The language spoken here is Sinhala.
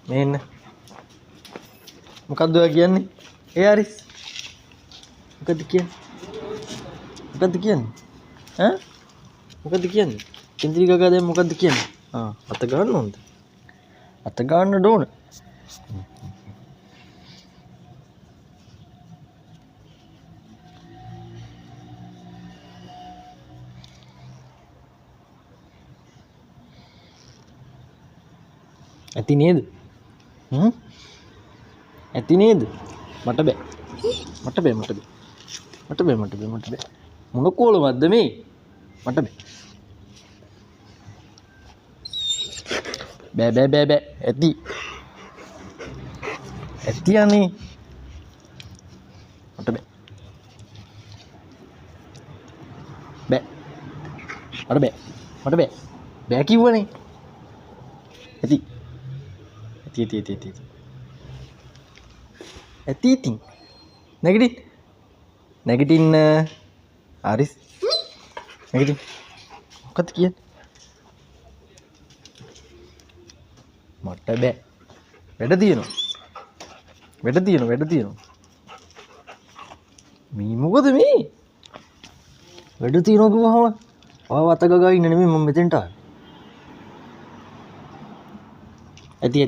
මෙන්න මොකද්ද ඔයා කියන්නේ? ආරිස් මොකද්ද කියන්නේ? ඈ මොකද්ද කියන්නේ? කෙන්ද්‍රී ගගා දැන් මොකද්ද කියන්නේ? අත ගන්න ඕනද? අත ගන්න ඕන. ඇති නේද? ඇති නේද? මට බෑ. මොන කොලවක්ද මේ? මට බෑ. ඇති අනේ. මට බෑ. බෑ කිව්වනේ. ඇති ඉතින් නැගිටින්න ආරිස් නැගිටින්න. මොකද්ද කියන්නේ? මට බෑ. වැඩ තියෙනවා. මේ මොකද මේ? වැඩ තියෙනවා කිව්වහම ආව අත ගගා ඉන්න නෙමෙයි මම මෙතෙන්ට ආවේ. ඇති